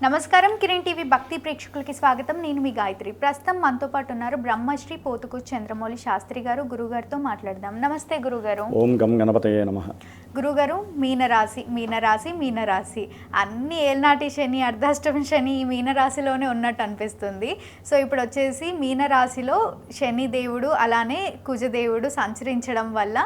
నమస్కారం కిరణ్ టీవీ భక్తి ప్రేక్షకులకి స్వాగతం. నేను మీ గాయత్రి. ప్రస్తుతం మనతో పాటు ఉన్నారు బ్రహ్మశ్రీ పోతుకూరు చంద్రమౌళి శాస్త్రి గారు. గురుగారితో మాట్లాడదాం. నమస్తే గురుగారు. ఓం గం గణపతయే నమః. గురుగారు, మీనరాశి అన్ని ఏళ్ళనాటి శని, అర్ధాష్టమి శని ఈ మీనరాశిలోనే ఉన్నట్టు అనిపిస్తుంది. సో ఇప్పుడు వచ్చేసి మీనరాశిలో శని దేవుడు అలానే కుజదేవుడు సంచరించడం వల్ల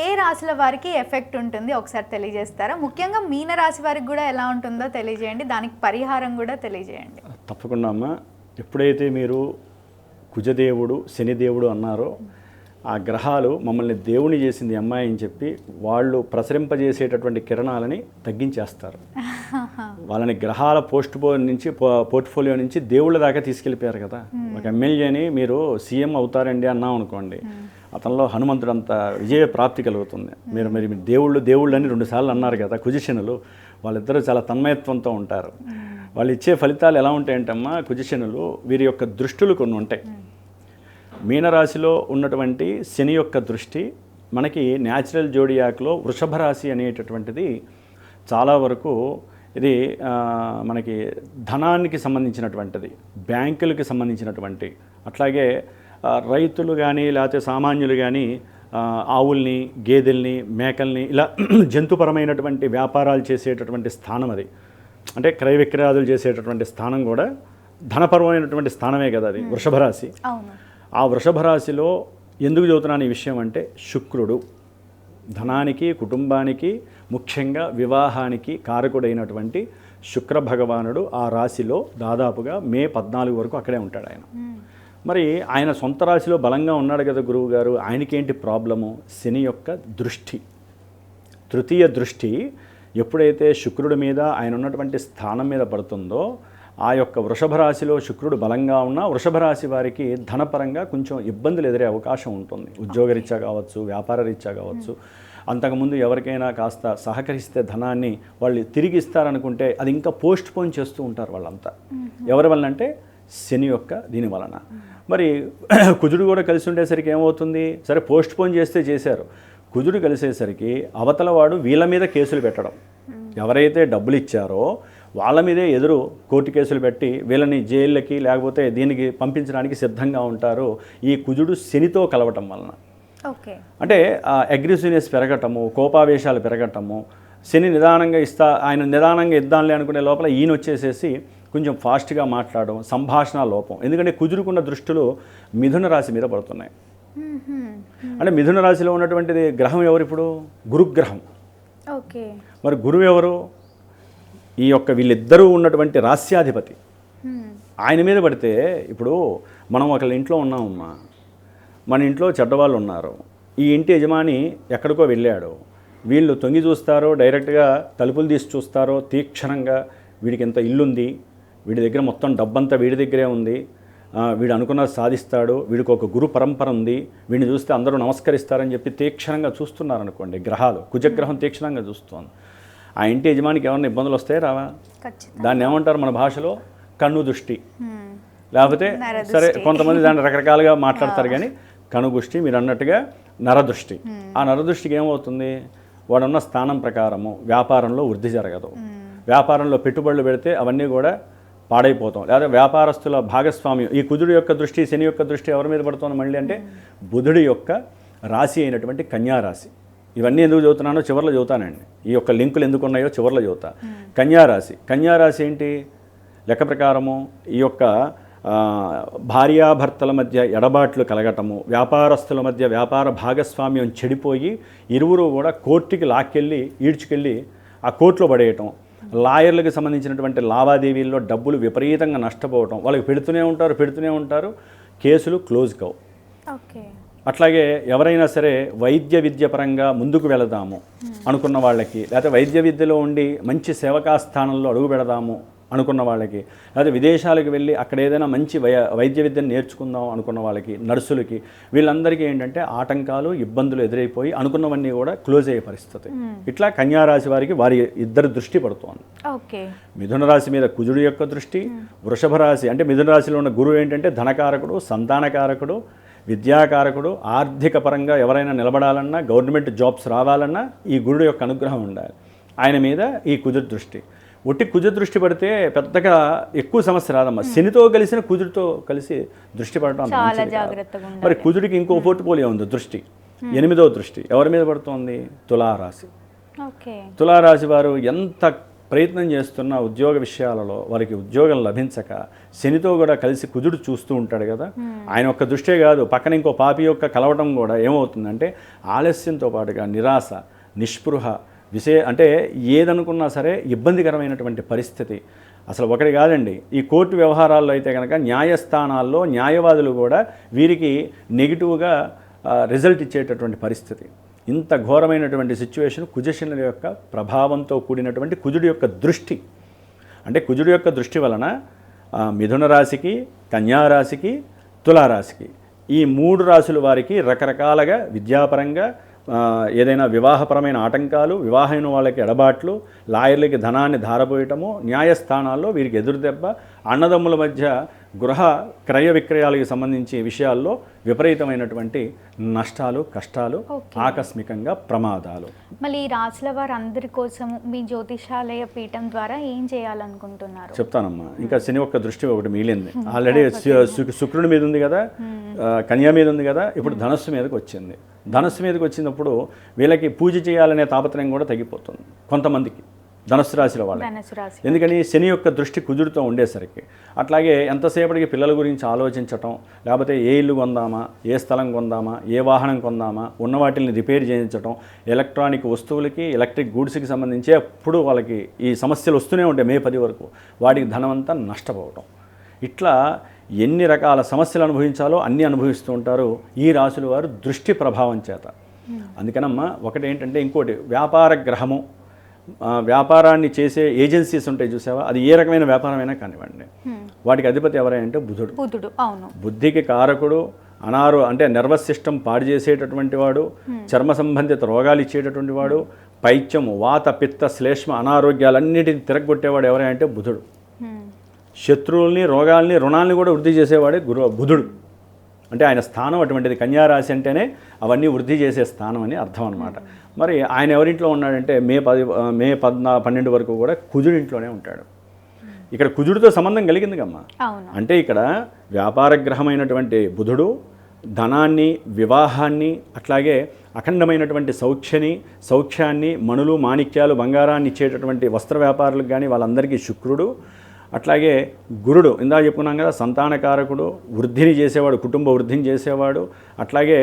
ఏ రాశుల వారికి ఎఫెక్ట్ ఉంటుంది ఒకసారి తెలియజేస్తారా? ముఖ్యంగా మీనరాశి వారికి కూడా ఎలా ఉంటుందో తెలియజేయండి, దానికి పరిహారం కూడా తెలియజేయండి. తప్పకుండా అమ్మ. ఎప్పుడైతే మీరు కుజదేవుడు శనిదేవుడు అన్నారో ఆ గ్రహాలు మమ్మల్ని దేవుని చేసింది అమ్మాయి అని చెప్పి వాళ్ళు ప్రసరింపజేసేటటువంటి కిరణాలని తగ్గించేస్తారు. వాళ్ళని గ్రహాల పోర్ట్ఫోలియో నుంచి దేవుళ్ళ దాకా తీసుకెళ్ళిపోయారు కదా. ఒక ఎమ్మెల్యేని మీరు సీఎం అవుతారండి అన్నాం అనుకోండి, అతనిలో హనుమంతుడంత విజయ ప్రాప్తి కలుగుతుంది. మీరు దేవుళ్ళు అని 2 సార్లు అన్నారు కదా కుజశనులు. వాళ్ళిద్దరూ చాలా తన్మయత్వంతో ఉంటారు. వాళ్ళు ఇచ్చే ఫలితాలు ఎలా ఉంటాయంటమ్మా, కుజశనులు వీరి యొక్క దృష్టులు కొన్ని ఉంటాయి. మీనరాశిలో ఉన్నటువంటి శని యొక్క దృష్టి మనకి న్యాచురల్ జోడియాక్లో వృషభ రాశి అనేటటువంటిది చాలా వరకు ఇది మనకి ధనానికి సంబంధించినటువంటిది, బ్యాంకులకి సంబంధించినటువంటి, అట్లాగే రైతులు కానీ లేకపోతే సామాన్యులు కానీ ఆవుల్ని, గేదెల్ని, మేకల్ని ఇలా జంతుపరమైనటువంటి వ్యాపారాలు చేసేటటువంటి స్థానం అది. అంటే క్రయ విక్రయాదులు చేసేటటువంటి స్థానం కూడా ధనపరమైనటువంటి స్థానమే కదా అది వృషభ రాశి. ఆ వృషభ రాశిలో ఎందుకు చదువుతున్నాను ఈ విషయం అంటే, శుక్రుడు ధనానికి, కుటుంబానికి, ముఖ్యంగా వివాహానికి కారకుడైనటువంటి శుక్ర భగవానుడు ఆ రాశిలో దాదాపుగా మే 14 వరకు అక్కడే ఉంటాడు ఆయన. మరి ఆయన సొంత రాశిలో బలంగా ఉన్నాడు కదా గురువు గారు, ఆయనకేంటి ప్రాబ్లము? శని యొక్క దృష్టి, తృతీయ దృష్టి ఎప్పుడైతే శుక్రుడి మీద ఆయన ఉన్నటువంటి స్థానం మీద పడుతుందో, ఆ యొక్క వృషభ రాశిలో శుక్రుడు బలంగా ఉన్న వృషభ రాశి వారికి ధనపరంగా కొంచెం ఇబ్బందులు ఎదురే అవకాశం ఉంటుంది. ఉద్యోగరీత్యా కావచ్చు, వ్యాపార రీత్యా కావచ్చు. అంతకుముందు ఎవరికైనా కాస్త సహకరిస్తే ధనాన్ని వాళ్ళు తిరిగి ఇస్తారనుకుంటే అది ఇంకా పోస్ట్ పోన్ చేస్తూ ఉంటారు వాళ్ళంతా. ఎవరి వలన అంటే శని యొక్క దీని వలన. మరి కుజుడు కూడా కలిసి ఉండేసరికి ఏమవుతుంది, సరే పోస్ట్ పోన్ చేస్తే చేశారు, కుజుడు కలిసేసరికి అవతల వాడు వీళ్ళ మీద కేసులు పెట్టడం, ఎవరైతే డబ్బులు ఇచ్చారో వాళ్ళ మీదే ఎదురు కోర్టు కేసులు పెట్టి వీళ్ళని జైళ్ళకి లేకపోతే దీనికి పంపించడానికి సిద్ధంగా ఉంటారు. ఈ కుజుడు శనితో కలవటం వలన అంటే అగ్రెసివ్నెస్ పెరగటము, కోపావేశాలు పెరగటము, శని నిదానంగా ఆయన నిదానంగా ఇద్దాంలే అనుకునే లోపల ఈయన వచ్చేసేసి కొంచెం ఫాస్ట్గా మాట్లాడడం, సంభాషణ లోపం. ఎందుకంటే కుజుడుకున్న దృష్టిలో మిథున రాశి మీద పడుతున్నాయి. అంటే మిథున రాశిలో ఉన్నటువంటిది గ్రహం ఎవరు ఇప్పుడు? గురుగ్రహం. మరి గురువు ఎవరు? ఈ యొక్క వీళ్ళిద్దరూ ఉన్నటువంటి రాస్యాధిపతి. ఆయన మీద పడితే ఇప్పుడు మనం ఒకళ్ళ ఇంట్లో ఉన్నామమ్మా, మన ఇంట్లో చెడ్డవాళ్ళు ఉన్నారు, ఈ ఇంటి యజమాని ఎక్కడికో వెళ్ళాడు, వీళ్ళు తొంగి చూస్తారో డైరెక్ట్గా తలుపులు తీసి చూస్తారో తీక్షణంగా వీడికి ఎంత ఇల్లుంది, వీడి దగ్గర మొత్తం డబ్బంతా వీడి దగ్గరే ఉంది, వీడు అనుకున్నది సాధిస్తాడు, వీడికి ఒక గురు పరంపర ఉంది, వీడిని చూస్తే అందరూ నమస్కరిస్తారని చెప్పి తీక్షణంగా చూస్తున్నారనుకోండి. గ్రహాలు, కుజగ్రహం తీక్షణంగా చూస్తోంది. ఆ ఇంటి యజమానికి ఏమన్నా ఇబ్బందులు వస్తాయి రావా? దాన్ని ఏమంటారు మన భాషలో? కన్ను దృష్టి, లేకపోతే సరే కొంతమంది దాన్ని రకరకాలుగా మాట్లాడతారు, కానీ కనుదృష్టి, మీరు అన్నట్టుగా నరదృష్టి. ఆ నరదృష్టికి ఏమవుతుంది, వాడున్న స్థానం ప్రకారము వ్యాపారంలో వృద్ధి జరగదు, వ్యాపారంలో పెట్టుబడులు పెడితే అవన్నీ కూడా పాడైపోతాం, లేదా వ్యాపారస్తుల భాగస్వామ్యం. ఈ కుజుడు యొక్క దృష్టి, శని యొక్క దృష్టి ఎవరి మీద పడుతుంది మళ్ళీ అంటే బుధుడి యొక్క రాశి అయినటువంటి కన్యారాశి. ఇవన్నీ ఎందుకు చదువుతున్నానో చివరిలో చదువుతానండి. ఈ యొక్క లింకులు ఎందుకు ఉన్నాయో చివరిలో చదువుతా. కన్యారాశి, కన్యారాశి ఏంటి లెక్క ప్రకారము? ఈ యొక్క భార్యాభర్తల మధ్య ఎడబాట్లు కలగటము, వ్యాపారస్తుల మధ్య వ్యాపార భాగస్వామ్యం చెడిపోయి ఇరువురు కూడా కోర్టుకి ఈడ్చుకెళ్ళి ఆ కోర్టులో పడేయటం, లాయర్లకు సంబంధించినటువంటి లావాదేవీల్లో డబ్బులు విపరీతంగా నష్టపోవటం, వాళ్ళకి పెడుతూనే ఉంటారు, కేసులు క్లోజ్ కావు. అట్లాగే ఎవరైనా సరే వైద్య విద్య పరంగా ముందుకు వెళదాము అనుకున్న వాళ్ళకి, లేకపోతే వైద్య విద్యలో ఉండి మంచి సేవకా స్థానంలో అడుగు పెడదాము అనుకున్న వాళ్ళకి, లేకపోతే విదేశాలకు వెళ్ళి అక్కడ ఏదైనా మంచి వైద్య విద్యను నేర్చుకుందాం అనుకున్న వాళ్ళకి, నర్సులకి, వీళ్ళందరికీ ఏంటంటే ఆటంకాలు, ఇబ్బందులు ఎదురైపోయి అనుకున్నవన్నీ కూడా క్లోజ్ అయ్యే పరిస్థితి. ఇట్లా కన్యారాశి వారికి వారి ఇద్దరు దృష్టి పడుతోంది. మిథున రాశి మీద కుజుడు యొక్క దృష్టి, వృషభ రాశి అంటే మిథున రాశిలో ఉన్న గురువు ఏంటంటే ధనకారకుడు, సంతానకారకుడు, విద్యాకారకుడు. ఆర్థిక పరంగా ఎవరైనా నిలబడాలన్నా, గవర్నమెంట్ జాబ్స్ రావాలన్నా ఈ గురుడు యొక్క అనుగ్రహం ఉండాలి. ఆయన మీద ఈ కుజుడు దృష్టి. ఒట్టి కుజ దృష్టి పడితే పెద్దగా ఎక్కువ సమస్య రాదమ్మా. శనితో కలిసిన కుజుడితో కలిసి దృష్టి పడటం అంత చాలా మంచిది కాదు. జాగ్రత్తగా ఉండాలి. మరి కుజుడికి ఇంకో పోర్ట్ఫోలియో ఉంది దృష్టి, 8వ దృష్టి ఎవరి మీద పడుతోంది? తులారాశి. ఓకే. తులారాశి వారు ఎంత ప్రయత్నం చేస్తున్న ఉద్యోగ విషయాలలో వారికి ఉద్యోగం లభించక శనితో కూడా కలిసి కుజుడు చూస్తూ ఉంటాడు కదా. ఆయన ఒక్క దృష్టే కాదు, పక్కన ఇంకో పాపి యొక్క కలవటం కూడా ఏమవుతుందంటే ఆలస్యంతో పాటుగా నిరాశ, నిస్పృహ, అంటే ఏదనుకున్నా సరే ఇబ్బందికరమైనటువంటి పరిస్థితి. అసలు ఒకటి కాదండి, ఈ కోర్టు వ్యవహారాల్లో అయితే కనుక న్యాయస్థానాల్లో న్యాయవాదులు కూడా వీరికి నెగిటివ్గా రిజల్ట్ ఇచ్చేటటువంటి పరిస్థితి. ఇంత ఘోరమైనటువంటి సిచ్యువేషన్ కుజశనుల యొక్క ప్రభావంతో కూడినటువంటి కుజుడి యొక్క దృష్టి. అంటే కుజుడి యొక్క దృష్టి వలన మిథున రాశికి, కన్యారాశికి, తులారాశికి ఈ 3 రాశుల వారికి రకరకాలుగా విద్యాపరంగా ఏదైనా వివాహపరమైన ఆటంకాలు, వివాహమైన వాళ్ళకి ఎడబాట్లు, లాయర్లకి ధనాన్ని ధారపోయటము, న్యాయస్థానాల్లో వీరికి ఎదురుదెబ్బ, అన్నదమ్ముల మధ్య గృహ క్రయ విక్రయాలకు సంబంధించి విషయాల్లో విపరీతమైనటువంటి నష్టాలు, కష్టాలు, ఆకస్మికంగా ప్రమాదాలు. మళ్ళీ ఈ రాశుల వారు అందరి కోసం మీ జ్యోతిషాలయ పీఠం ద్వారా ఏం చేయాలనుకుంటున్నారు? చెప్తానమ్మా. ఇంకా శని యొక్క దృష్టి ఒకటి మిగిలింది. ఆల్రెడీ శుక్రుడి మీద ఉంది కదా, కన్యా మీద ఉంది కదా, ఇప్పుడు ధనస్సు మీదకి వచ్చింది. ధనస్సు మీదకి వచ్చినప్పుడు వీళ్ళకి పూజ చేయాలనే తాపత్రయం కూడా తగ్గిపోతుంది కొంతమందికి, ధనుసు రాశిలో వాళ్ళకి. ఎందుకని శని యొక్క దృష్టి కుజుడితో ఉండేసరికి. అట్లాగే ఎంతసేపటికి పిల్లల గురించి ఆలోచించటం, లేకపోతే ఏ ఇల్లు కొందామా, ఏ స్థలం కొందామా, ఏ వాహనం కొందామా, ఉన్న వాటిని రిపేర్ చేయించటం, ఎలక్ట్రానిక్ వస్తువులకి, ఎలక్ట్రిక్ గూడ్స్కి సంబంధించి ఎప్పుడు వాళ్ళకి ఈ సమస్యలు వస్తూనే ఉంటాయి. మే 10 వరకు వాటికి ధనమంతా నష్టపోవటం. ఇట్లా ఎన్ని రకాల సమస్యలు అనుభవించాలో అన్నీ అనుభవిస్తూ ఉంటారు ఈ రాశుల వారు దృష్టి ప్రభావం చేత. అందుకనమ్మా ఒకటి ఏంటంటే, ఇంకోటి వ్యాపార గ్రహము, వ్యాపారాన్ని చేసే ఏజెన్సీస్ ఉంటాయి చూసావా, అది ఏ రకమైన వ్యాపారమైనా కానివ్వండి, వాటికి అధిపతి ఎవరంటే బుధుడు. బుధుడు అవును, బుద్ధికి కారకుడు. అంటే నర్వస్ సిస్టమ్ పాడు చేసేటటువంటి వాడు, చర్మ సంబంధిత రోగాలు ఇచ్చేటటువంటి వాడు, పైత్యము, వాత, పిత్త, శ్లేష్మ అనారోగ్యాలన్నిటిని తిరగొట్టేవాడు ఎవరంటే బుధుడు. శత్రువుల్ని, రోగాల్ని, రుణాలని కూడా వృద్ధి చేసేవాడే బుధుడు. అంటే ఆయన స్థానం అటువంటిది. కన్యారాశి అంటేనే అవన్నీ వృద్ధి చేసే స్థానం అని అర్థం అనమాట. మరి ఆయన ఎవరింట్లో ఉన్నాడంటే మే 12 వరకు కూడా కుజుడింట్లోనే ఉంటాడు. ఇక్కడ కుజుడితో సంబంధం కలిగింది కమ్మా. అంటే ఇక్కడ వ్యాపార గ్రహమైనటువంటి బుధుడు ధనాన్ని, వివాహాన్ని, అట్లాగే అఖండమైనటువంటి సౌఖ్యాన్ని, మణులు, మాణిక్యాలు, బంగారాన్ని ఇచ్చేటటువంటి వస్త్ర వ్యాపారులకు కానీ వాళ్ళందరికీ శుక్రుడు. అట్లాగే గురుడు ఇందా చెప్పుకున్నాం కదా, సంతానకారకుడు, వృద్ధిని చేసేవాడు, కుటుంబ వృద్ధిని చేసేవాడు. అట్లాగే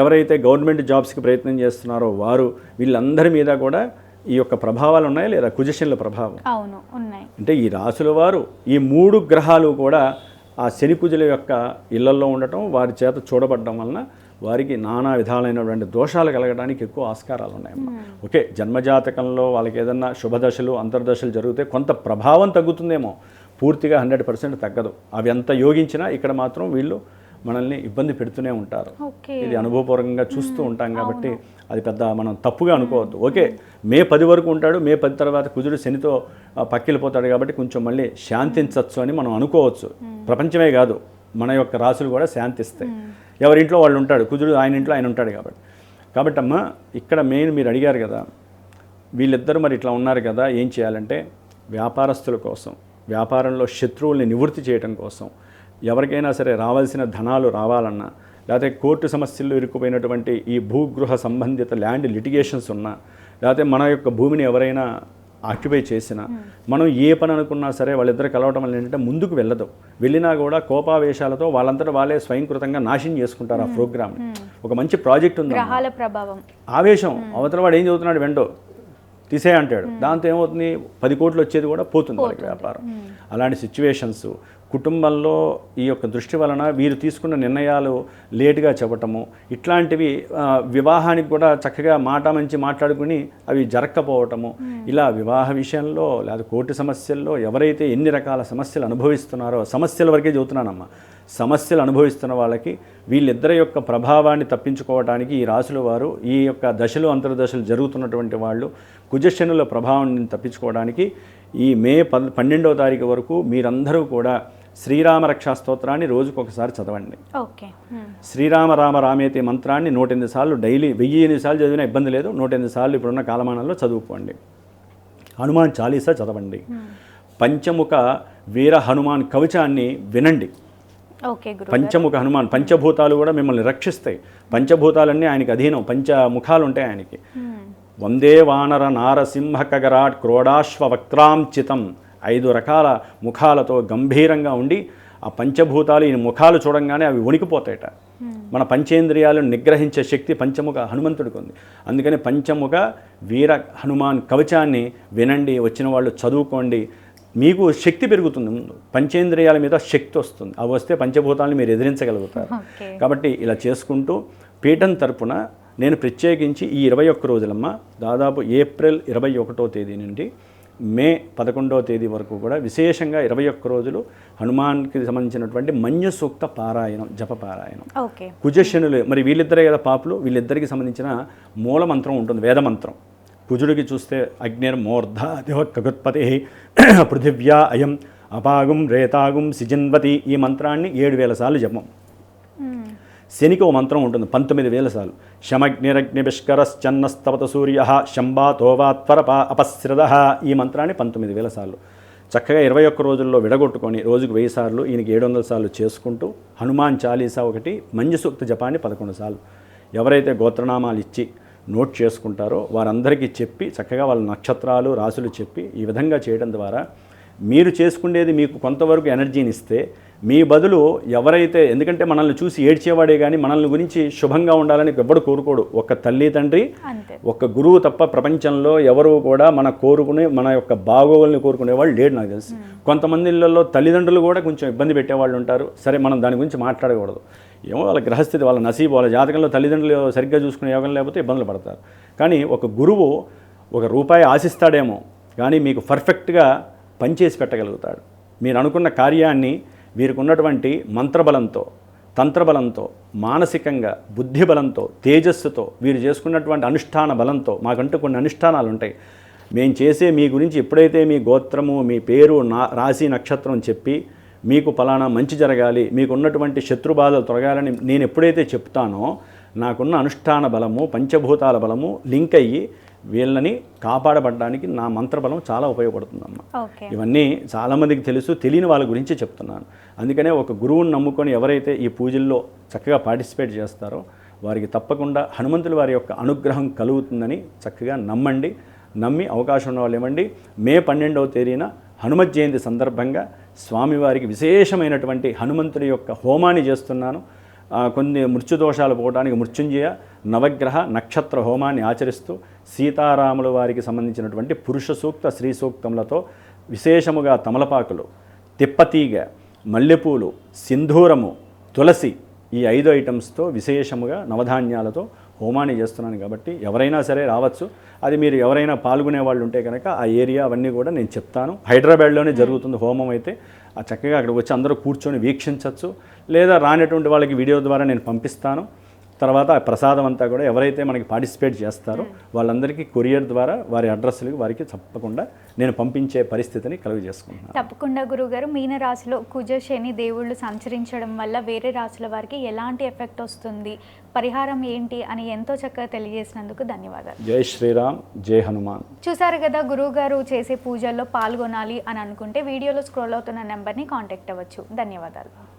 ఎవరైతే గవర్నమెంట్ జాబ్స్కి ప్రయత్నం చేస్తున్నారో వారు, వీళ్ళందరి మీద కూడా ఈ యొక్క ప్రభావాలు ఉన్నాయి లేదా కుజశనుల ప్రభావం? అవును ఉన్నాయి. అంటే ఈ రాశుల వారు ఈ 3 గ్రహాలు కూడా ఆ శని కుజుల యొక్క ఇళ్లల్లో ఉండటం, వారి చేత చూడబడడం వలన వారికి నానా విధాలైనటువంటి దోషాలు కలగడానికి ఎక్కువ ఆస్కారాలు ఉన్నాయమ్మా. ఓకే, జన్మజాతకంలో వాళ్ళకి ఏదన్నా శుభదశలు, అంతర్దశలు జరిగితే కొంత ప్రభావం తగ్గుతుందేమో, పూర్తిగా 100% తగ్గదు. అవి ఎంత యోగించినా ఇక్కడ మాత్రం వీళ్ళు మనల్ని ఇబ్బంది పెడుతూనే ఉంటారు. ఇది అనుభవపూర్వకంగా చూస్తూ ఉంటాం కాబట్టి అది పెద్ద మనం తప్పుగా అనుకోవద్దు. ఓకే, మే 10 వరకు ఉంటాడు, మే 10 తర్వాత కుజుడు శనితో పక్కిలిపోతాడు కాబట్టి కొంచెం మళ్ళీ శాంతించవచ్చు అని మనం అనుకోవచ్చు. ప్రపంచమే కాదు, మన యొక్క రాశులు కూడా శాంతిస్తాయి. ఎవరింట్లో వాళ్ళు ఉంటాడు, కుజుడు ఆయన ఇంట్లో ఆయన ఉంటాడు కాబట్టి అమ్మ ఇక్కడ మెయిన్ మీరు అడిగారు కదా, వీళ్ళిద్దరూ మరి ఇట్లా ఉన్నారు కదా, ఏం చేయాలంటే వ్యాపారస్తుల కోసం, వ్యాపారంలో శత్రువుల్ని నివృత్తి చేయడం కోసం, ఎవరికైనా సరే రావాల్సిన ధనాలు రావాలన్నా, లేకపోతే కోర్టు సమస్యల్లో ఇరుక్కుపోయినటువంటి ఈ భూగృహ సంబంధిత ల్యాండ్ లిటిగేషన్స్ ఉన్నా, లేకపోతే మన యొక్క భూమిని ఎవరైనా ఆక్యుపై చేసినా, మనం ఏ పని అనుకున్నా సరే వాళ్ళిద్దరు కలవటం వల్ల ఏంటంటే ముందుకు వెళ్ళదు. వెళ్ళినా కూడా కోపావేశాలతో వాళ్ళంతటా వాళ్ళే స్వయంకృతంగా నాశనం చేసుకుంటారు ఆ ప్రోగ్రామ్. ఒక మంచి ప్రాజెక్ట్ ఉంది, గ్రహాల ప్రభావం, ఆవేశం, అవతల వాడు ఏం చదువుతున్నాడు వెంటో తీసే అంటాడు, దాంతో ఏమవుతుంది 10 కోట్లు వచ్చేది కూడా పోతుంది వాళ్ళకి వ్యాపారం. అలాంటి సిచ్యువేషన్స్ కుటుంబంలో ఈ యొక్క దృష్టి వలన వీరు తీసుకున్న నిర్ణయాలు లేటుగా చెప్పటము, ఇట్లాంటివి వివాహానికి కూడా చక్కగా మంచి మాట్లాడుకుని అవి జరగకపోవటము, ఇలా వివాహ విషయంలో లేదా కోర్టు సమస్యల్లో ఎవరైతే ఎన్ని రకాల సమస్యలు అనుభవిస్తున్నారో, సమస్యల వరకే చెబుతున్నానమ్మా, సమస్యలు అనుభవిస్తున్న వాళ్ళకి వీళ్ళిద్దరి యొక్క ప్రభావాన్ని తప్పించుకోవడానికి ఈ రాశుల వారు ఈ యొక్క దశలు, అంతర్దశలు జరుగుతున్నటువంటి వాళ్ళు కుజశనుల ప్రభావాన్ని తప్పించుకోవడానికి ఈ మే 12వ తారీఖు వరకు మీరందరూ కూడా శ్రీరామ రక్షా స్తోత్రాన్ని రోజుకొకసారి చదవండి. శ్రీరామ రామ రామేతి మంత్రాన్ని 108 సార్లు డైలీ, 1008 సార్లు చదివినా ఇబ్బంది లేదు, 108 సార్లు ఇప్పుడున్న కాలమానంలో చదువుకోండి. హనుమాన్ చాలీసా చదవండి, పంచముఖ వీర హనుమాన్ కవచాన్ని వినండి. ఓకే గురు. పంచముఖ హనుమాన్, పంచభూతాలు కూడా మిమ్మల్ని రక్షిస్తాయి. పంచభూతాలన్నీ ఆయనకి అధీనం, పంచముఖాలు ఉంటాయి ఆయనకి. వందే వానర నారసింహ కగరాట్ క్రోడాశ్వ వక్త్రాంచితం, 5 రకాల ముఖాలతో గంభీరంగా ఉండి ఆ పంచభూతాలు ఈ ముఖాలు చూడంగానే అవి వణికిపోతాయట. మన పంచేంద్రియాలను నిగ్రహించే శక్తి పంచముఖ హనుమంతుడికి ఉంది. అందుకని పంచముఖ వీర హనుమాన్ కవచాన్ని వినండి, వచ్చిన వాళ్ళు చదువుకోండి, మీకు శక్తి పెరుగుతుంది. ముందు పంచేంద్రియాల మీద శక్తి వస్తుంది, అవి వస్తే పంచభూతాలను మీరు ఎదిరించగలుగుతారు. కాబట్టి ఇలా చేసుకుంటూ పీఠం తరపున నేను ప్రత్యేకించి ఈ 21 రోజులమ్మ, దాదాపు ఏప్రిల్ 21వ తేదీ నుండి మే 11వ తేదీ వరకు కూడా విశేషంగా 21 రోజులు హనుమాన్కి సంబంధించినటువంటి మన్య సూక్త పారాయణం, జప పారాయణం. కుజశనులు మరి వీళ్ళిద్దరే కదా పాపులు, వీళ్ళిద్దరికి సంబంధించిన మూల మంత్రం ఉంటుంది, వేదమంత్రం. కుజుడికి చూస్తే అగ్నిర్మూర్ధ దివక్కగుత్పతి పృథివ్యా అయం అపాగుం రేతాగుం సిజన్వతి, ఈ మంత్రాన్ని 7000 సార్లు జపం. శనికి ఓ మంత్రం ఉంటుంది 19,000 సార్లు. శమగ్నిరగ్నిభిష్కరశ్చన్నస్తవత సూర్య శంబాతోవాత్వర అపశ్రిత, ఈ మంత్రాన్ని 19,000 సార్లు చక్కగా 21 రోజుల్లో విడగొట్టుకొని రోజుకు 1000 సార్లు, ఈయనకి 700 సార్లు చేసుకుంటూ హనుమాన్ చాలీసా ఒకటి, మంజు సూక్త జపాన్ని 11 సార్లు. ఎవరైతే గోత్రనామాలు ఇచ్చి నోట్ చేసుకుంటారో వారందరికీ చెప్పి చక్కగా వాళ్ళ నక్షత్రాలు రాసులు చెప్పి ఈ విధంగా చేయడం ద్వారా మీరు చేసుకునేది మీకు కొంతవరకు ఎనర్జీని ఇస్తే, మీ బదులు ఎవరైతే, ఎందుకంటే మనల్ని చూసి ఏడ్చేవాడే కానీ మనల్ని గురించి శుభంగా ఉండాలని ఎవ్వడు కోరుకోడు. ఒక తల్లి తండ్రి, ఒక గురువు తప్ప ప్రపంచంలో ఎవరు కూడా మన యొక్క బాగోగుల్ని కోరుకునేవాళ్ళు లేడు నాకు తెలిసి. కొంతమంది ఇళ్లలో తల్లిదండ్రులు కూడా కొంచెం ఇబ్బంది పెట్టేవాళ్ళు ఉంటారు. సరే, మనం దాని గురించి మాట్లాడకూడదు. ఏమో వాళ్ళ గ్రహస్థితి, వాళ్ళ నసీబు, వాళ్ళ జాతకంలో తల్లిదండ్రులు సరిగ్గా చూసుకునే యోగం లేకపోతే ఇబ్బందులు పడతారు. కానీ ఒక గురువు ₹1 ఆశిస్తాడేమో కానీ మీకు పర్ఫెక్ట్గా పనిచేసి పెట్టగలుగుతాడు. మీరు అనుకున్న కార్యాన్ని వీరికి ఉన్నటువంటి మంత్రబలంతో, తంత్రబలంతో, మానసికంగా బుద్ధిబలంతో, తేజస్సుతో, వీరు చేసుకున్నటువంటి అనుష్ఠాన బలంతో, మాకంటూ కొన్ని అనుష్ఠానాలు ఉంటాయి. మేము చేసే మీ గురించి ఎప్పుడైతే మీ గోత్రము, మీ పేరు, రాశి, నక్షత్రం చెప్పి మీకు ఫలానా మంచి జరగాలి, మీకు ఉన్నటువంటి శత్రుబాధలు తొలగాలని నేను ఎప్పుడైతే చెప్తానో, నాకున్న అనుష్ఠాన బలము, పంచభూతాల బలము లింక్ అయ్యి వీళ్ళని కాపాడబడడానికి నా మంత్రబలం చాలా ఉపయోగపడుతుందమ్మా. ఇవన్నీ చాలామందికి తెలుసు, తెలియని వాళ్ళ గురించి చెప్తున్నాను. అందుకనే ఒక గురువుని నమ్ముకొని ఎవరైతే ఈ పూజల్లో చక్కగా పార్టిసిపేట్ చేస్తారో వారికి తప్పకుండా హనుమంతుల వారి యొక్క అనుగ్రహం కలుగుతుందని చక్కగా నమ్మండి. నమ్మి అవకాశం ఉన్న వాళ్ళు ఇవ్వండి. మే 12వ తేదీన హనుమత్ జయంతి సందర్భంగా స్వామివారికి విశేషమైనటువంటి హనుమంతుడి యొక్క హోమాన్ని చేస్తున్నాను. కొన్ని మృత్యుదోషాలు పోవడానికి మృత్యుంజయ నవగ్రహ నక్షత్ర హోమాన్ని ఆచరిస్తూ సీతారాముల వారికి సంబంధించినటువంటి పురుష సూక్త, స్త్రీ సూక్తములతో విశేషముగా తమలపాకులు, తిప్పతీగ, మల్లెపూలు, సింధూరము, తులసి, ఈ 5 ఐటమ్స్తో విశేషముగా నవధాన్యాలతో హోమాన్ని చేస్తున్నాను. కాబట్టి ఎవరైనా సరే రావచ్చు. అది మీరు ఎవరైనా పాల్గొనే వాళ్ళు ఉంటే కనుక ఆ ఏరియా అవన్నీ కూడా నేను చెప్తాను. హైదరాబాద్లోనే జరుగుతుంది హోమం అయితే. చక్కగా అక్కడికి వచ్చి అందరూ కూర్చొని వీక్షించవచ్చు. లేదా రానటువంటి వాళ్ళకి వీడియో ద్వారా నేను పంపిస్తాను. తర్వాత ఆ ప్రసాదం అంతా కూడా ఎవరైతే మనకి పార్టిసిపేట్ చేస్తారో వాళ్ళందరికీ కొరియర్ ద్వారా వారి అడ్రస్లకు వారికి తప్పకుండా నేను పంపించే పరిస్థితిని కలుగజేసుకుంటున్నాను. తప్పకుండా గురుగారు. మీన రాశిలో కుజ, శని దేవుళ్ళు సంచరించడం వల్ల వేరే రాశుల వారికి ఎలాంటి ఎఫెక్ట్ వస్తుంది, పరిహారం ఏంటి అని ఎంతో చక్కగా తెలియజేసినందుకు ధన్యవాదాలు. జై శ్రీరామ్, జై హనుమాన్. చూసారు కదా, గురువుగారు చేసే పూజల్లో పాల్గొనాలి అని అనుకుంటే వీడియోలో స్క్రోల్ అవుతున్న నెంబర్ని కాంటాక్ట్ అవ్వచ్చు. ధన్యవాదాలు.